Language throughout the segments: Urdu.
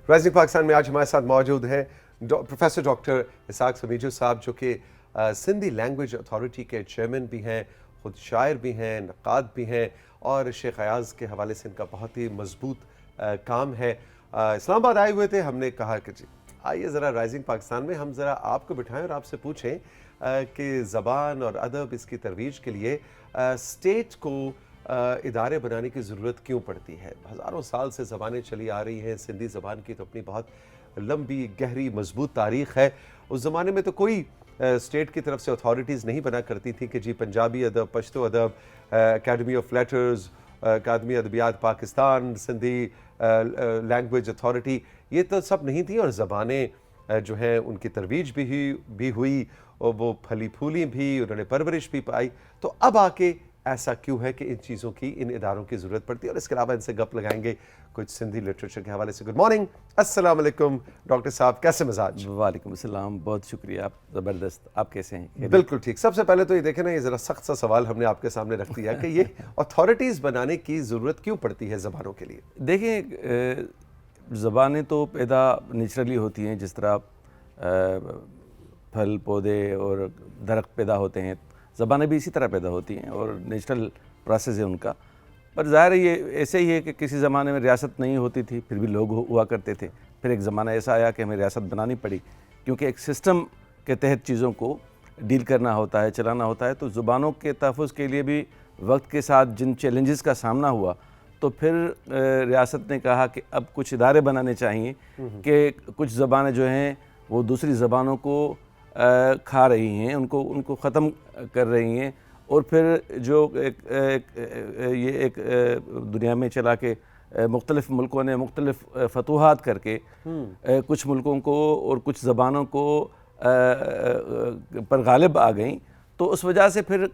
رائزنگ پاکستان میں آج ہمارے ساتھ موجود ہیں پروفیسر ڈاکٹر اسحاق سمیجو صاحب، جو کہ سندھی لینگویج اتھارٹی کے چیئرمین بھی ہیں، خود شاعر بھی ہیں، نقاد بھی ہیں، اور شیخ ایاز کے حوالے سے ان کا بہت ہی مضبوط کام ہے۔ اسلام آباد آئے ہوئے تھے، ہم نے کہا کہ جی آئیے ذرا رائزنگ پاکستان میں ہم ذرا آپ کو بٹھائیں اور آپ سے پوچھیں کہ زبان اور ادب اس کی ترویج کے لیے اسٹیٹ کو ادارے بنانے کی ضرورت کیوں پڑتی ہے؟ ہزاروں سال سے زبانیں چلی آ رہی ہیں، سندھی زبان کی تو اپنی بہت لمبی گہری مضبوط تاریخ ہے۔ اس زمانے میں تو کوئی اسٹیٹ کی طرف سے اتھارٹیز نہیں بنا کرتی تھی کہ جی پنجابی ادب، پشتو ادب، اکیڈمی آف لیٹرز، اکیڈمی ادبیات پاکستان، سندھی لینگویج اتھارٹی، یہ تو سب نہیں تھیں، اور زبانیں جو ہیں ان کی ترویج بھی ہوئی، اور وہ پھلی پھولی بھی، انہوں نے پرورش بھی پائی۔ تو اب آ کے ایسا کیوں ہے کہ ان چیزوں کی، ان اداروں کی ضرورت پڑتی ہے؟ اور اس کے علاوہ ان سے گپ لگائیں گے کچھ سندھی لٹریچر کے حوالے سے۔ گڈ مارننگ، السلام علیکم ڈاکٹر صاحب، کیسے مزاج؟ وعلیکم السلام، بہت شکریہ، آپ زبردست، آپ کیسے ہیں؟ بالکل ٹھیک۔ سب سے پہلے تو یہ دیکھیں نا، یہ ذرا سخت سا سوال ہم نے آپ کے سامنے رکھ دیا کہ یہ اتھارٹیز بنانے کی ضرورت کیوں پڑتی ہے زبانوں کے لیے؟ دیکھیں، زبانیں تو پیدا نیچرلی ہوتی ہیں، جس طرح پھل پودے اور درخت پیدا ہوتے ہیں، زبانیں بھی اسی طرح پیدا ہوتی ہیں اور نیچرل پروسیس ہے ان کا۔ پر ظاہر ہے یہ ایسے ہی ہے کہ کسی زمانے میں ریاست نہیں ہوتی تھی، پھر بھی لوگ ہوا کرتے تھے، پھر ایک زمانہ ایسا آیا کہ ہمیں ریاست بنانی پڑی، کیونکہ ایک سسٹم کے تحت چیزوں کو ڈیل کرنا ہوتا ہے، چلانا ہوتا ہے۔ تو زبانوں کے تحفظ کے لیے بھی وقت کے ساتھ جن چیلنجز کا سامنا ہوا، تو پھر ریاست نے کہا کہ اب کچھ ادارے بنانے چاہیے کہ کچھ زبانیں جو ہیں وہ دوسری زبانوں کو کھا رہی ہیں، ان کو ختم کر رہی ہیں، اور پھر جو یہ ایک دنیا میں چلا کہ مختلف ملکوں نے مختلف فتوحات کر کے کچھ ملکوں کو اور کچھ زبانوں کو پر غالب آ گئیں، تو اس وجہ سے پھر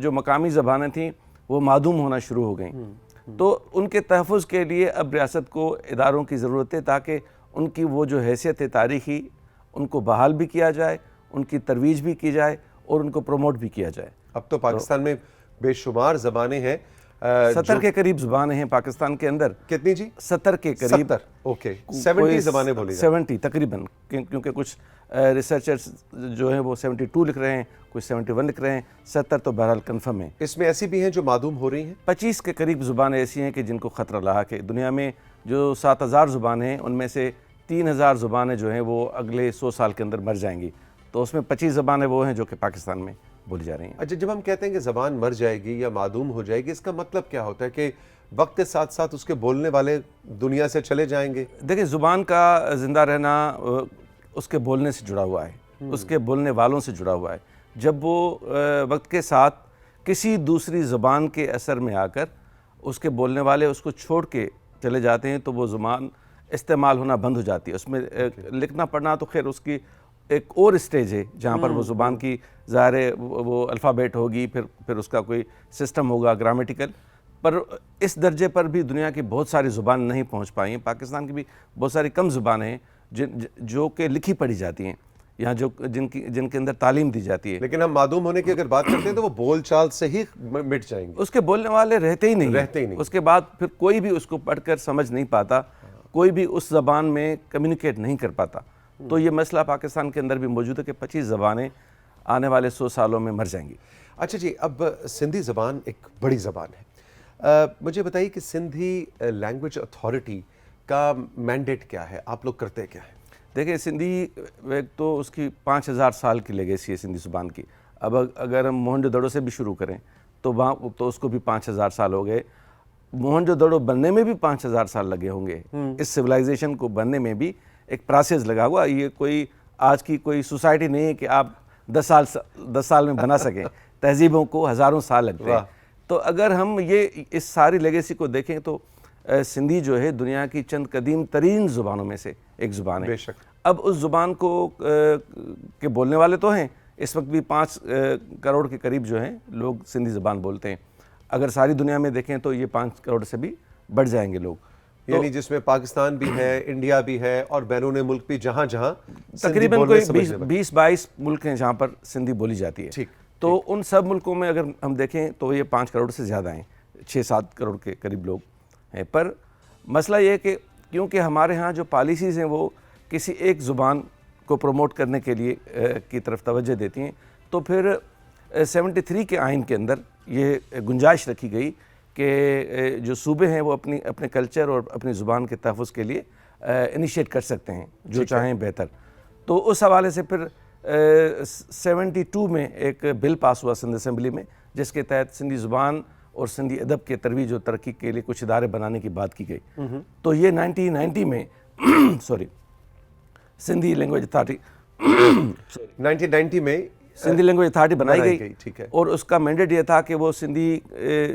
جو مقامی زبانیں تھیں وہ معدوم ہونا شروع ہو گئیں۔ تو ان کے تحفظ کے لیے اب ریاست کو اداروں کی ضرورت ہے، تاکہ ان کی وہ جو حیثیت ہے تاریخی، ان کو بحال بھی کیا جائے، ان کی ترویج بھی کی جائے اور ان کو پروموٹ بھی کیا جائے۔ اب تو پاکستان میں بے شمار زبانیں ہیں، 70 کے قریب زبانیں ہیں پاکستان کے اندر۔ کتنی جی؟ 70 کے قریب۔ 70، اوکے، 70 زبانیں بولی جائیں۔ 70 تقریباً، کیونکہ کچھ ریسرچرز جو ہیں وہ 72 لکھ رہے ہیں، کچھ 71 لکھ رہے ہیں، 70 تو بہرحال کنفرم ہیں۔ اس میں ایسی بھی ہیں جو معدوم ہو رہی ہیں؟ 25 کے قریب زبانیں ایسی ہیں کہ جن کو خطرہ لاحق ہے۔ دنیا میں جو 7000 زبانیں ہیں، ان میں سے 3000 زبانیں جو ہیں وہ اگلے 100 سال کے اندر مر جائیں گی، تو اس میں 25 زبانیں وہ ہیں جو کہ پاکستان میں بولی جا رہی ہیں۔ اچھا، جب ہم کہتے ہیں کہ زبان مر جائے گی یا معدوم ہو جائے گی، اس کا مطلب کیا ہوتا ہے؟ کہ وقت کے ساتھ ساتھ اس کے بولنے والے دنیا سے چلے جائیں گے؟ دیکھیں، زبان کا زندہ رہنا اس کے بولنے سے جڑا ہوا ہے، اس کے بولنے والوں سے جڑا ہوا ہے۔ جب وہ وقت کے ساتھ کسی دوسری زبان کے اثر میں آ کر اس کے بولنے والے اس کو چھوڑ کے چلے جاتے ہیں، تو وہ زبان استعمال ہونا بند ہو جاتی ہے۔ اس میں لکھنا پڑھنا تو خیر اس کی ایک اور اسٹیج ہے، جہاں پر وہ زبان کی ظاہر ہے وہ الفابیٹ ہوگی، پھر اس کا کوئی سسٹم ہوگا گرامیٹیکل، پر اس درجے پر بھی دنیا کی بہت ساری زبان نہیں پہنچ پائی ہیں۔ پاکستان کی بھی بہت ساری کم زبانیں ہیں جو کہ لکھی پڑھی جاتی ہیں، یہاں جن کے اندر تعلیم دی جاتی ہے۔ لیکن ہم معدوم ہونے کی اگر بات کرتے ہیں تو وہ بول چال سے ہی مٹ جائیں گے، اس کے بولنے والے رہتے ہی نہیں، اس کے بعد پھر کوئی بھی اس کو پڑھ کر سمجھ نہیں پاتا، کوئی بھی اس زبان میں کمیونیکیٹ نہیں کر پاتا۔ تو یہ مسئلہ پاکستان کے اندر بھی موجود ہے کہ 25 زبانیں آنے والے 100 سالوں میں مر جائیں گی۔ اچھا جی، اب سندھی زبان ایک بڑی زبان ہے، مجھے بتائیے کہ سندھی لینگویج اتھارٹی کا مینڈیٹ کیا ہے؟ آپ لوگ کرتے کیا ہے؟ دیکھیں، سندھی ایک تو اس کی 5000 سال کی لیگیسی ہے سندھی زبان کی۔ اب اگر ہم موہنجو دڑو سے بھی شروع کریں تو وہاں تو اس کو بھی 5000 سال ہو گئے۔ موہنجو دڑو بننے میں بھی 5000 سال لگے ہوں گے، اس سویلائزیشن کو بننے میں بھی ایک پروسیس لگا ہوا۔ یہ کوئی آج کی کوئی سوسائٹی نہیں ہے کہ آپ 10 سال میں بنا سکیں، تہذیبوں کو ہزاروں سال لگتے ہیں۔ تو اگر ہم اس ساری لیگیسی کو دیکھیں تو سندھی جو ہے دنیا کی چند قدیم ترین زبانوں میں سے ایک زبان ہے۔ بے شک۔ اب اس زبان کو کے بولنے والے تو ہیں، اس وقت بھی 5 کروڑ کے قریب جو ہیں لوگ سندھی زبان بولتے ہیں۔ اگر ساری دنیا میں دیکھیں تو یہ 5 کروڑ سے بھی بڑھ جائیں گے لوگ، یعنی جس میں پاکستان بھی ہے، انڈیا بھی ہے، اور بیرون ملک بھی، جہاں تقریباً کوئی 20-22 ملک ہیں جہاں پر سندھی بولی جاتی ہے۔ تو ان سب ملکوں میں اگر ہم دیکھیں تو یہ 5 کروڑ سے زیادہ ہیں، 6-7 کروڑ کے قریب لوگ ہیں۔ پر مسئلہ یہ ہے کہ کیونکہ ہمارے ہاں جو پالیسیز ہیں وہ کسی ایک زبان کو پروموٹ کرنے کے لیے کی طرف توجہ دیتی ہیں، تو پھر 73 کے آئین کے اندر یہ گنجائش رکھی گئی کہ جو صوبے ہیں وہ اپنے کلچر اور اپنی زبان کے تحفظ کے لیے انیشیٹ کر سکتے ہیں جو چاہیں بہتر. تو اس حوالے سے پھر 72 میں ایک بل پاس ہوا سندھ اسمبلی میں، جس کے تحت سندھی زبان اور سندھی ادب کے ترویج و ترقی کے لیے کچھ ادارے بنانے کی بات کی گئی. تو یہ 1990 میں سندھی لینگویج اتھارٹی 1990 میں سندھی لینگویج اتھارٹی بنائی گئی، ٹھیک ہے. اور اس کا مینڈیٹ یہ تھا کہ وہ سندھی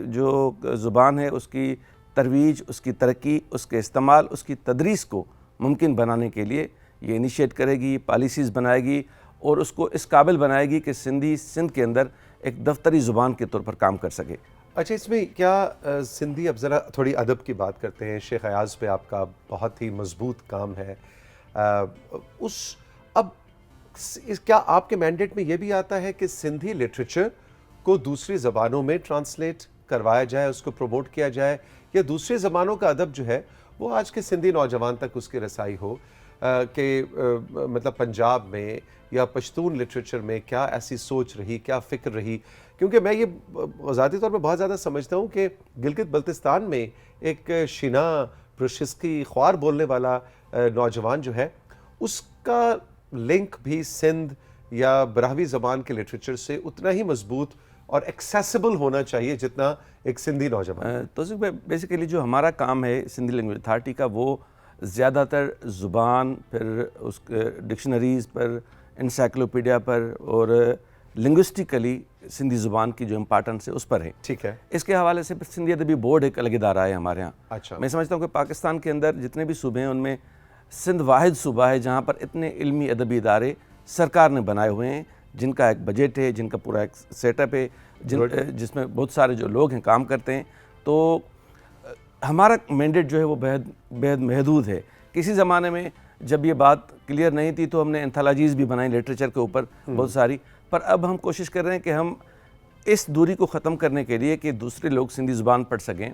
جو زبان ہے اس کی ترویج، اس کی ترقی، اس کے استعمال، اس کی تدریس کو ممکن بنانے کے لیے یہ انیشیٹ کرے گی، پالیسیز بنائے گی اور اس کو اس قابل بنائے گی کہ سندھی سندھ کے اندر ایک دفتری زبان کے طور پر کام کر سکے. اچھا، اس میں کیا سندھی، اب ذرا تھوڑی ادب کی بات کرتے ہیں. شیخ ایاز پہ آپ کا بہت ہی مضبوط کام ہے. اب کیا آپ کے مینڈیٹ میں یہ بھی آتا ہے کہ سندھی لٹریچر کو دوسری زبانوں میں ٹرانسلیٹ کروایا جائے، اس کو پروموٹ کیا جائے، یا دوسری زبانوں کا ادب جو ہے وہ آج کے سندھی نوجوان تک اس کی رسائی ہو؟ کہ مطلب پنجاب میں یا پشتون لٹریچر میں کیا ایسی سوچ رہی، کیا فکر رہی؟ کیونکہ میں یہ ذاتی طور پہ بہت زیادہ سمجھتا ہوں کہ گلگت بلتستان میں ایک شنا پرشسکی خوار بولنے والا نوجوان جو ہے، اس کا لنک بھی سندھ یا براہوی زبان کے لٹریچر سے اتنا ہی مضبوط اور ایکسیسیبل ہونا چاہیے جتنا ایک سندھی نوجوان. تو بیسیکلی جو ہمارا کام ہے سندھی لینگویج اتھارٹی کا، وہ زیادہ تر زبان، پھر اس کے ڈکشنریز پر، انسائکلوپیڈیا پر، اور لنگوسٹیکلی سندھی زبان کی جو امپارٹنس ہے اس پر ہے. ٹھیک ہے. اس کے حوالے سے پھر سندھی ادبی بورڈ ایک الگ ادارہ ہے ہمارے ہاں. اچھا. میں سمجھتا ہوں کہ پاکستان کے اندر جتنے بھی صوبے ہیں ان میں سندھ واحد صوبہ ہے جہاں پر اتنے علمی ادبی ادارے سرکار نے بنائے ہوئے ہیں، جن کا ایک بجٹ ہے، جن کا پورا ایک سیٹ اپ ہے، جس میں بہت سارے جو لوگ ہیں کام کرتے ہیں. تو ہمارا مینڈیٹ جو ہے وہ بہت محدود ہے. کسی زمانے میں جب یہ بات کلیئر نہیں تھی تو ہم نے اینتھالوجیز بھی بنائی لٹریچر کے اوپر بہت ساری، پر اب ہم کوشش کر رہے ہیں کہ ہم اس دوری کو ختم کرنے کے لیے کہ دوسرے لوگ سندھی زبان پڑھ سکیں،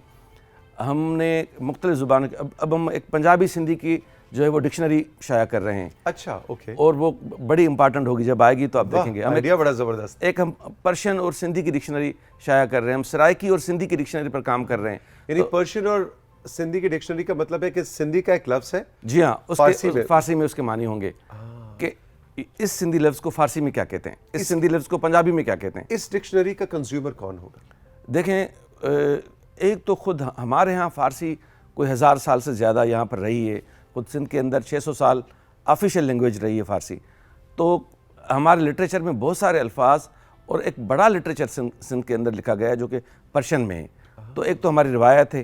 ہم نے مختلف زبانوں اب ہم ایک پنجابی سندھی کی جو ہے وہ ڈکشنری شائع کر رہے ہیں. اچھا، اوکے. اور وہ بڑی امپارٹنٹ ہوگی، جب آئے گی تو آپ دیکھیں گے. آئیڈیا بڑا زبردست. ایک ہم پرشین اور سندھی کی ڈکشنری شائع کر رہے ہیں، ہم سرائکی اور سندھی کی ڈکشنری پر کام کر رہے ہیں. یعنی پرشین اور سندھی کی ڈکشنری کا مطلب ہے کہ سندھی کا ایک لفظ ہے. جی ہاں، فارسی میں اس کے معنی ہوں گے کہ اس سندھی لفظ کو فارسی میں کیا کہتے ہیں، اس سندھی لفظ کو پنجابی میں کیا کہتے ہیں. اس ڈکشنری کا کنزیومر کون ہوگا؟ دیکھیں، ایک تو خود ہمارے ہاں فارسی کوئی 1000 سال سے زیادہ یہاں پر رہی ہے. خود سندھ کے اندر 600 سال آفیشیل لینگویج رہی ہے فارسی. تو ہمارے لٹریچر میں بہت سارے الفاظ اور ایک بڑا لٹریچر سندھ کے اندر لکھا گیا ہے جو کہ پرشین میں ہے. تو ایک تو ہماری روایت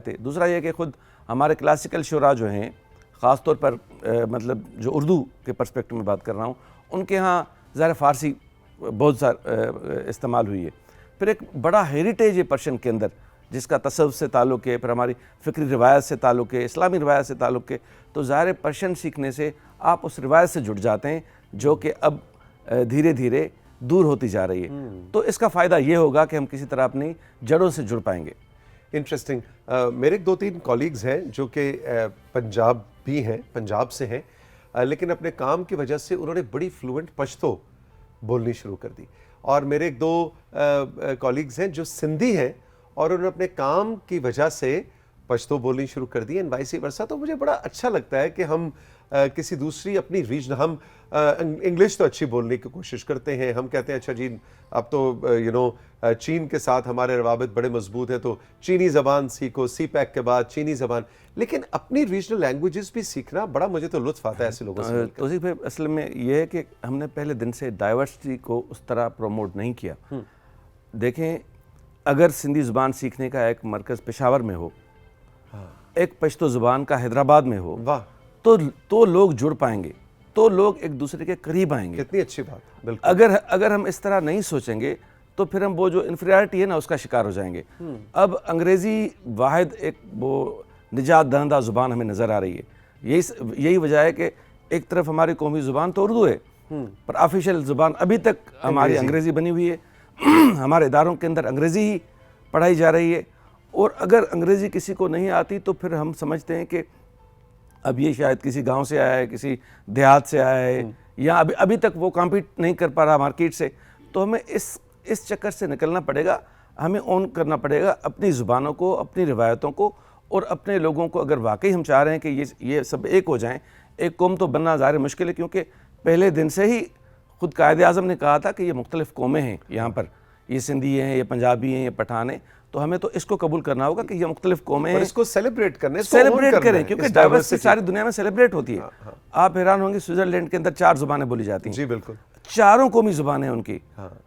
ہے. دوسرا یہ کہ خود ہمارے کلاسیکل شعراء جو ہیں، خاص طور پر مطلب جو اردو کے پرسپیکٹو میں بات کر رہا ہوں، ان کے ہاں ظاہر فارسی بہت زیادہ استعمال ہوئی ہے. پھر ایک بڑا ہیریٹیج ہے پرشین کے اندر جس کا تصوف سے تعلق ہے، پھر ہماری فکری روایت سے تعلق ہے، اسلامی روایت سے تعلق ہے. تو ظاہر پرشین سیکھنے سے آپ اس روایت سے جڑ جاتے ہیں جو کہ اب دھیرے دھیرے دور ہوتی جا رہی ہے. تو اس کا فائدہ یہ ہوگا کہ ہم کسی طرح اپنی جڑوں سے جڑ پائیں گے. انٹرسٹنگ. میرے 2-3 کولیگز ہیں جو کہ پنجاب بھی ہیں، پنجاب سے ہیں، لیکن اپنے کام کی وجہ سے انہوں نے بڑی فلوئنٹ پشتو بولنی شروع کر دی. اور میرے 2 کولیگز ہیں جو سندھی ہیں اور انہوں نے اپنے کام کی وجہ سے پشتو بولنی شروع کر دی، اینڈ وائس ورسا. تو مجھے بڑا اچھا لگتا ہے کہ ہم کسی دوسری اپنی ریجن، ہم انگلش تو اچھی بولنے کی کوشش کرتے ہیں، ہم کہتے ہیں اچھا جی اب تو چین کے ساتھ ہمارے روابط بڑے مضبوط ہیں تو چینی زبان سیکھو، سی پیک کے بعد چینی زبان. لیکن اپنی ریجنل لینگویجز بھی سیکھنا بڑا مجھے تو لطف آتا ہے ایسے لوگوں سے. توصیف بھائی، اصل میں یہ ہے کہ ہم نے پہلے دن سے ڈائیورسٹی کو اس طرح پروموٹ نہیں کیا. دیکھیں، اگر سندھی زبان سیکھنے کا ایک مرکز پشاور میں ہو، ایک پشتو زبان کا حیدرآباد میں ہو، تو لوگ جڑ پائیں گے، تو لوگ ایک دوسرے کے قریب آئیں گے. کتنی اچھی بات. بالکل. اگر ہم اس طرح نہیں سوچیں گے تو پھر ہم وہ جو انفیریٹی ہے نا اس کا شکار ہو جائیں گے. اب انگریزی واحد ایک وہ نجات دہندہ زبان ہمیں نظر آ رہی ہے. یہی وجہ ہے کہ ایک طرف ہماری قومی زبان تو اردو ہے، پر آفیشیل زبان ابھی تک ہماری انگریزی بنی ہوئی ہے. ہمارے اداروں کے اندر انگریزی ہی پڑھائی جا رہی ہے. اور اگر انگریزی کسی کو نہیں آتی تو پھر ہم سمجھتے ہیں کہ اب یہ شاید کسی گاؤں سے آیا ہے, کسی دیہات سے آیا ہے, یا ابھی تک وہ کمپیٹ نہیں کر پا رہا مارکیٹ سے. تو ہمیں اس چکر سے نکلنا پڑے گا, ہمیں اون کرنا پڑے گا اپنی زبانوں کو, اپنی روایتوں کو, اور اپنے لوگوں کو. اگر واقعی ہم چاہ رہے ہیں کہ یہ سب ایک ہو جائیں, ایک قوم تو بننا ظاہر مشکل ہے, کیونکہ پہلے دن سے ہی خود قائد اعظم نے کہا تھا کہ یہ مختلف قومیں ہیں یہاں پر, یہ سندھی ہیں, یہ پنجابی ہیں, یہ پٹھان ہیں. تو ہمیں تو اس کو قبول کرنا ہوگا کہ یہ مختلف قومیں ہیں, اس کو سیلیبریٹ کرنے, سیلیبریٹ کریں, کیونکہ ڈائیورسٹی ساری دنیا میں سیلیبریٹ ہوتی ہے. آپ حیران ہوں گے سوئٹزرلینڈ کے اندر 4 زبانیں بولی جاتی ہیں. جی بالکل, 4 قومی زبانیں ان کی.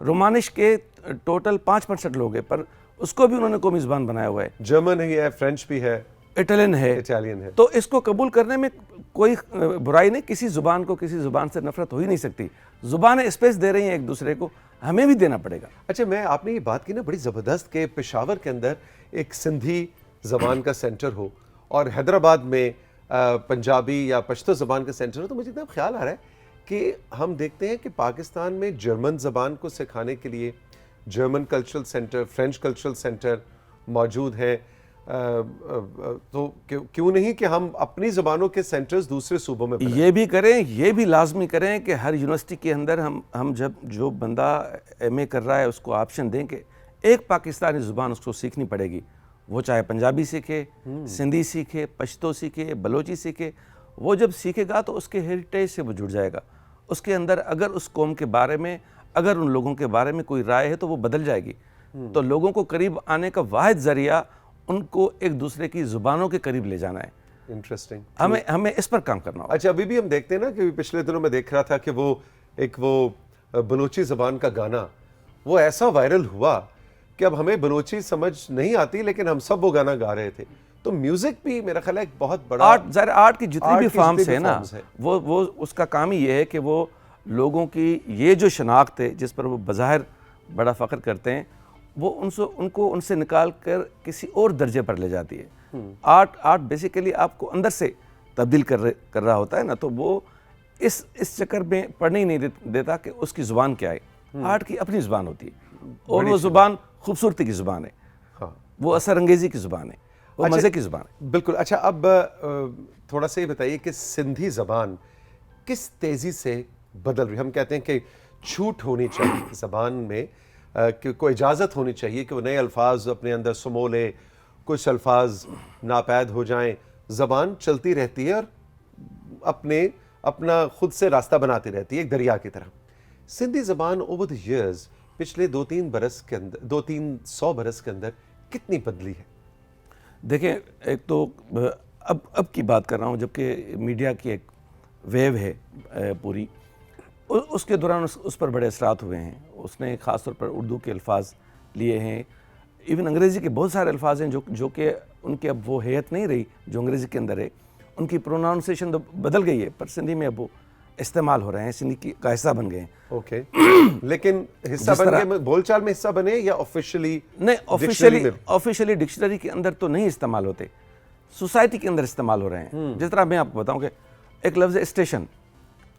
رومانش کے ٹوٹل 5% لوگ ہیں, پر اس کو بھی انہوں نے قومی زبان بنایا ہوا ہے. جرمن ہی ہے, فرینچ بھی ہے, اٹالین ہے. تو اس کو قبول کرنے میں کوئی برائی نہیں. کسی زبان کو کسی زبان سے نفرت ہو ہی نہیں سکتی. زبانیں اسپیس دے رہی ہیں ایک دوسرے کو, ہمیں بھی دینا پڑے گا. اچھا, آپ نے یہ بات کی نا بڑی زبردست کہ پشاور کے اندر ایک سندھی زبان کا سینٹر ہو اور حیدرآباد میں پنجابی یا پشتو زبان کا سینٹر ہو. تو مجھے اتنا خیال آ رہا ہے کہ ہم دیکھتے ہیں کہ پاکستان میں جرمن زبان کو سکھانے کے لیے German cultural centre, French cultural centre موجود ہیں. تو کیوں نہیں کہ ہم اپنی زبانوں کے سینٹرز دوسرے صوبوں میں یہ بھی کریں, یہ بھی لازمی کریں کہ ہر یونیورسٹی کے اندر ہم جب جو بندہ ایم اے کر رہا ہے اس کو آپشن دیں کہ ایک پاکستانی زبان اس کو سیکھنی پڑے گی. وہ چاہے پنجابی سیکھے, سندھی سیکھے, پشتو سیکھے, بلوچی سیکھے. وہ جب سیکھے گا تو اس کے ہیریٹیج سے وہ جڑ جائے گا. اس کے اندر اگر اس قوم کے بارے میں, اگر ان لوگوں کے بارے میں کوئی رائے ہے تو وہ بدل جائے گی. تو لوگوں کو قریب آنے کا واحد ذریعہ ان کو ایک دوسرے کی زبانوں کے قریب لے جانا ہے. انٹرسٹنگ, ہمیں اس پر کام کرنا ہوگا. اچھا, ابھی بھی ہم دیکھتے ہیں نا کہ پچھلے دنوں میں دیکھ رہا تھا کہ وہ بلوچی زبان کا گانا وہ ایسا وائرل ہوا کہ اب ہمیں بلوچی سمجھ نہیں آتی, لیکن ہم سب وہ گانا گا رہے تھے. تو میوزک بھی میرا خیال ہے ایک بہت بڑا آرٹ کی جتنی بھی فارمز ہیں نا, وہ اس کا کام ہی یہ ہے کہ وہ لوگوں کی یہ جو شناخت ہے جس پر وہ بظاہر بڑا فخر کرتے ہیں, وہ ان سے نکال کر کسی اور درجے پر لے جاتی ہے. آرٹ بیسیکلی آپ کو اندر سے تبدیل کر رہا ہوتا ہے نا, تو وہ اس چکر میں پڑھنے ہی نہیں دیتا کہ اس کی زبان کیا ہے. آرٹ کی اپنی زبان ہوتی ہے, اور وہ زبان خوبصورتی کی زبان ہے, وہ اثر انگیزی کی زبان ہے, وہ مزے کی زبان ہے. بالکل. اچھا, اب تھوڑا سا یہ بتائیے کہ سندھی زبان کس تیزی سے بدل رہی ہے. ہم کہتے ہیں کہ چھوٹ ہونی چاہیے زبان میں, کہ کوئی اجازت ہونی چاہیے کہ وہ نئے الفاظ اپنے اندر سمو لے, کچھ الفاظ ناپید ہو جائیں. زبان چلتی رہتی ہے اور اپنا خود سے راستہ بناتی رہتی ہے, ایک دریا کی طرح. سندھی زبان اوور دی ایئرز پچھلے 200 برس کے اندر کتنی بدلی ہے؟ دیکھیں, ایک تو اب کی بات کر رہا ہوں جبکہ میڈیا کی ایک ویو ہے پوری, اس کے دوران اس پر بڑے اثرات ہوئے ہیں. اس نے خاص طور پر اردو کے الفاظ لیے ہیں, ایون انگریزی کے بہت سارے الفاظ ہیں جو کہ ان کی اب وہ حیت نہیں رہی جو انگریزی کے اندر ہے. ان کی پروناؤنسیشن تو بدل گئی ہے, پر سندھی میں اب وہ استعمال ہو رہے ہیں, سندھی کا حصہ بن گئے ہیں. اوکے, لیکن حصہ بن گئے, بول چال میں حصہ بنے یا آفیشلی؟ نہیں, آفیشلی ڈکشنری کے اندر تو نہیں استعمال ہوتے, سوسائٹی کے اندر استعمال ہو رہے ہیں. جس طرح میں آپ کو بتاؤں کہ ایک لفظ اسٹیشن,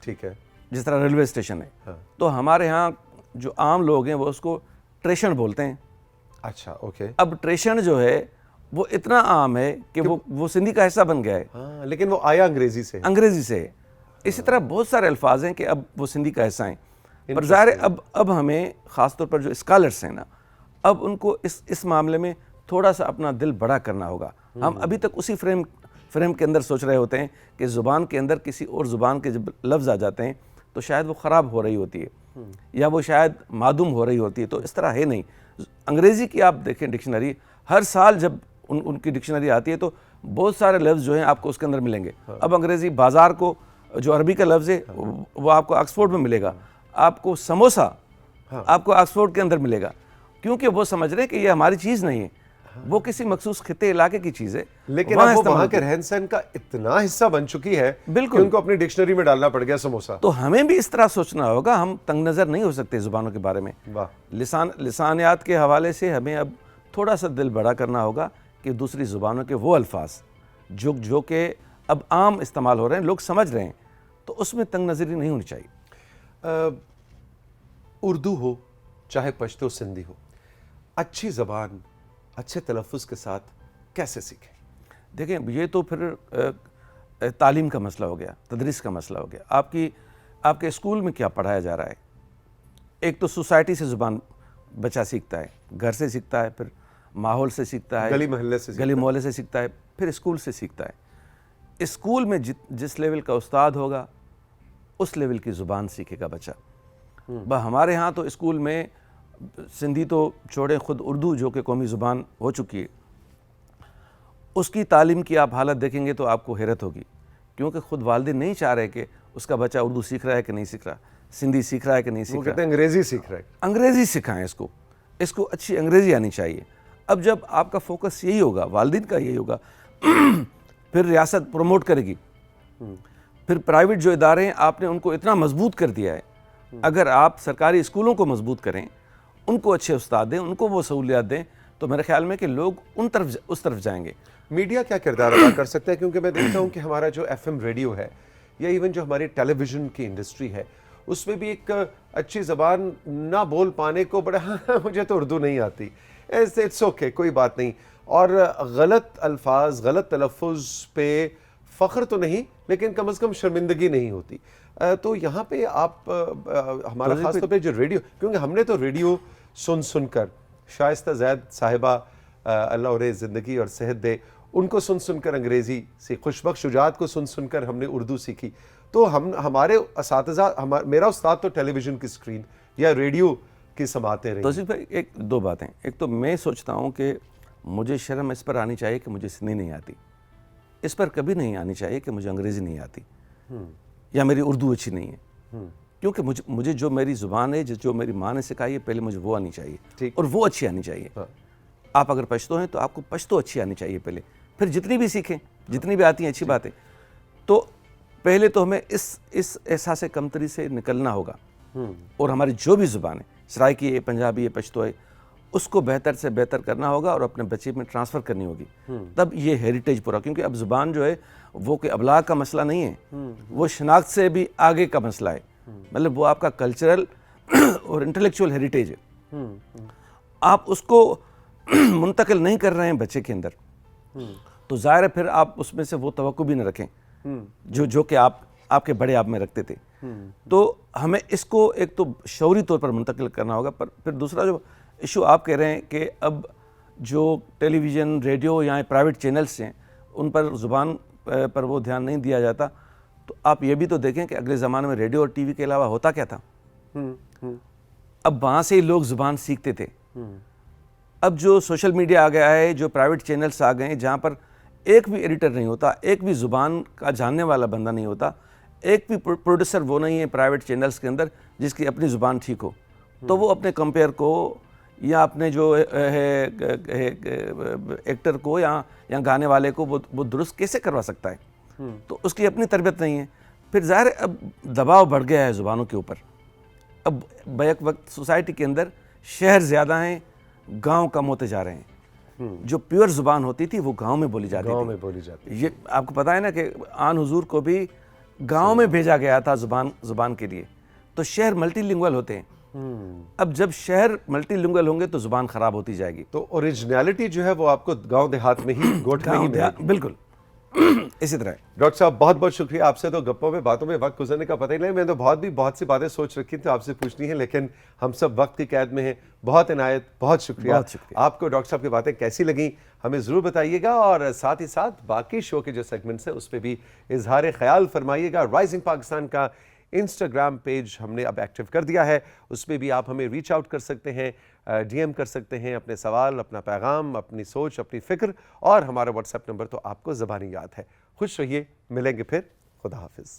ٹھیک ہے, جس طرح ریلوے اسٹیشن ہے, تو ہمارے ہاں جو عام لوگ ہیں وہ اس کو ٹریشن بولتے ہیں. اچھا, اوکے. اب ٹریشن جو ہے وہ اتنا عام ہے کہ وہ سندھی کا حصہ بن گیا ہے. ہاں, لیکن وہ آیا انگریزی سے. اسی طرح بہت سارے الفاظ ہیں کہ اب وہ سندھی کا حصہ ہیں. پر ظاہر اب ہمیں خاص طور پر جو اسکالرس ہیں نا, اب ان کو اس معاملے میں تھوڑا سا اپنا دل بڑا کرنا ہوگا. ہم ابھی تک اسی فریم کے اندر سوچ رہے ہوتے ہیں کہ زبان کے اندر کسی اور زبان کے جب لفظ آ جاتے ہیں تو شاید وہ خراب ہو رہی ہوتی ہے یا وہ شاید معدوم ہو رہی ہوتی ہے. تو اس طرح ہے نہیں. انگریزی کی آپ دیکھیں ڈکشنری, ہر سال جب ان کی ڈکشنری آتی ہے تو بہت سارے لفظ جو ہیں آپ کو اس کے اندر ملیں گے. اب انگریزی بازار کو جو عربی کا لفظ ہے وہ آپ کو آکسفورڈ میں ملے گا. آپ کو سموسا آپ کو آکسفورڈ کے اندر ملے گا, کیونکہ وہ سمجھ رہے ہیں کہ یہ ہماری چیز نہیں ہے, وہ کسی مخصوص خطے علاقے کی چیز ہے. لیکن اب وہ وہاں کے رہن سہن کا اتنا حصہ بن چکی ہے کہ ان کو اپنی ڈکشنری میں ڈالنا پڑ گیا سموسا. تو ہمیں بھی اس طرح سوچنا ہوگا, ہم تنگ نظر نہیں ہو سکتے زبانوں کے بارے میں. لسانیات کے حوالے سے ہمیں اب تھوڑا سا دل بڑا کرنا ہوگا کہ دوسری زبانوں کے وہ الفاظ جو کہ اب عام استعمال ہو رہے ہیں, لوگ سمجھ رہے ہیں, تو اس میں تنگ نظری نہیں ہونی چاہیے. اردو ہو چاہے پشتو سندھی ہو, اچھی زبان اچھے تلفظ کے ساتھ کیسے سیکھیں؟ دیکھیں, یہ تو پھر تعلیم کا مسئلہ ہو گیا, تدریس کا مسئلہ ہو گیا, آپ کے اسکول میں کیا پڑھایا جا رہا ہے. ایک تو سوسائٹی سے زبان بچہ سیکھتا ہے, گھر سے سیکھتا ہے, پھر ماحول سے سیکھتا ہے, گلی محلے سے سیکھتا ہے, پھر اسکول سے سیکھتا ہے. اسکول میں جس لیول کا استاد ہوگا اس لیول کی زبان سیکھے گا بچہ. ہمارے ہاں تو اسکول میں سندھی تو چھوڑیں, خود اردو جو کہ قومی زبان ہو چکی ہے, اس کی تعلیم کی آپ حالت دیکھیں گے تو آپ کو حیرت ہوگی, کیونکہ خود والدین نہیں چاہ رہے کہ اس کا بچہ اردو سیکھ رہا ہے کہ نہیں سیکھ رہا, سندھی سیکھ رہا ہے کہ نہیں سیکھ رہا. انگریزی سیکھ رہا ہے. انگریزی سکھائیں اس کو اچھی انگریزی آنی چاہیے. اب جب آپ کا فوکس یہی ہوگا, والدین کا یہی ہوگا, پھر ریاست پروموٹ کرے گی, پھر پرائیویٹ جو ادارے ہیں آپ نے ان کو اتنا مضبوط کر دیا ہے. اگر آپ سرکاری اسکولوں کو مضبوط کریں, ان کو اچھے استاد دیں, ان کو وہ سہولیات دیں, تو میرے خیال میں کہ لوگ اس طرف جائیں گے. میڈیا کیا کردار ادا کر سکتا ہے؟ کیونکہ میں دیکھتا ہوں کہ ہمارا جو ایف ایم ریڈیو ہے یا ایون جو ہماری ٹیلی ویژن کی انڈسٹری ہے, اس میں بھی ایک اچھی زبان نہ بول پانے کو بڑا مجھے تو اردو نہیں آتی, اٹس اوکے, کوئی بات نہیں, اور غلط الفاظ, غلط تلفظ پہ فخر تو نہیں لیکن کم از کم شرمندگی نہیں ہوتی. تو یہاں پہ آپ ہمارا خاص طور پہ جو ریڈیو, کیونکہ ہم نے تو ریڈیو سن کر شائستہ زید صاحبہ اللہ انہیں زندگی اور صحت دے, ان کو سن کر انگریزی سے, خوشبخش شجاعت کو سن کر ہم نے اردو سیکھی. تو ہمارے اساتذہ, میرا استاد تو ٹیلی ویژن کی سکرین یا ریڈیو کی سماعتیں رہی. توصیف بھائی, ایک دو باتیں. ایک تو میں سوچتا ہوں کہ مجھے شرم اس پر آنی چاہیے کہ مجھے سندھی نہیں آتی, اس پر کبھی نہیں آنی چاہیے کہ مجھے انگریزی نہیں آتی یا میری اردو اچھی نہیں ہے. کیونکہ مجھے جو میری زبان ہے, جو میری ماں نے سکھائی ہے, پہلے مجھے وہ آنی چاہیے اور وہ اچھی آنی چاہیے. آپ اگر پشتو ہیں تو آپ کو پشتو اچھی آنی چاہیے پہلے, پھر جتنی بھی سیکھیں, جتنی بھی آتی ہیں اچھی بات ہے. تو پہلے تو ہمیں اس احساس کمتری سے نکلنا ہوگا, اور ہماری جو بھی زبان ہے, سرائکی ہے, پنجابی ہے, پشتو ہے, اس کو بہتر سے بہتر کرنا ہوگا اور اپنے بچے میں ٹرانسفر کرنی ہوگی. تب یہ ہیریٹیج پورا, کیونکہ اب زبان جو ہے وہ کہ ابلاغ کا مسئلہ نہیں ہے, وہ شناخت سے بھی آگے کا مسئلہ ہے. مطلب وہ آپ کا کلچرل اور انٹلیکچوئل ہیریٹیج ہے, آپ اس کو منتقل نہیں کر رہے ہیں بچے کے اندر, تو ظاہر ہے پھر آپ اس میں سے وہ توقع بھی نہ رکھیں جو کہ آپ کے بڑے آپ میں رکھتے تھے. تو ہمیں اس کو ایک تو شعوری طور پر منتقل کرنا ہوگا. پر پھر دوسرا جو ایشو آپ کہہ رہے ہیں کہ اب جو ٹیلی ویژن, ریڈیو یا پرائیویٹ چینلز ہیں, ان پر زبان پر وہ دھیان نہیں دیا جاتا, تو آپ یہ بھی تو دیکھیں کہ اگلے زمانے میں ریڈیو اور ٹی وی کے علاوہ ہوتا کیا تھا. اب وہاں سے ہی لوگ زبان سیکھتے تھے. اب جو سوشل میڈیا آ گیا ہے, جو پرائیویٹ چینلز آ گئے ہیں, جہاں پر ایک بھی ایڈیٹر نہیں ہوتا, ایک بھی زبان کا جاننے والا بندہ نہیں ہوتا, ایک بھی پروڈیوسر وہ نہیں ہے پرائیویٹ چینلز کے اندر جس کی اپنی زبان ٹھیک ہو, تو وہ اپنے کمپیئر کو یا اپنے جو ہے ایکٹر کو یا گانے والے کو وہ درست کیسے کروا سکتا ہے. تو اس کی اپنی تربیت نہیں ہے. پھر ظاہر ہے اب دباؤ بڑھ گیا ہے زبانوں کے اوپر. اب بیک وقت سوسائٹی کے اندر شہر زیادہ ہیں, گاؤں کم ہوتے جا رہے ہیں. جو پیور زبان ہوتی تھی وہ گاؤں میں بولی جاتی تھی. یہ آپ کو پتہ ہے نا کہ آن حضور کو بھی گاؤں میں بھیجا گیا تھا زبان کے لیے. تو شہر ملٹی لنگول ہوتے ہیں. اب جب شہر ملٹی لنگول ہوں گے تو زبان خراب ہوتی جائے گی. تو اوریجنیلٹی جو ہے وہ آپ کو گاؤں دیہات میں ہی, گوٹھ میں ہی ملے گی. بالکل اسی طرح. ڈاکٹر صاحب بہت بہت شکریہ. آپ سے تو گپوں میں باتوں میں وقت گزرنے کا پتہ ہی نہیں. میں تو بہت سی باتیں سوچ رکھی تھی آپ سے پوچھنی ہیں, لیکن ہم سب وقت کی قید میں ہیں. بہت عنایت, بہت شکریہ. آپ کو ڈاکٹر صاحب کی باتیں کیسی لگیں ہمیں ضرور بتائیے گا, اور ساتھ ہی ساتھ باقی شو کے جو سیگمنٹس ہیں اس پہ بھی اظہار خیال فرمائیے گا. رائزنگ پاکستان کا انسٹاگرام پیج ہم نے اب ایکٹیو کر دیا ہے, اس پہ بھی آپ ہمیں ریچ آؤٹ کر سکتے ہیں, ڈی ایم کر سکتے ہیں اپنے سوال, اپنا پیغام, اپنی سوچ, اپنی فکر, اور ہمارا واٹس ایپ نمبر تو آپ کو زبانی یاد ہے. خوش رہیے, ملیں گے پھر. خدا حافظ.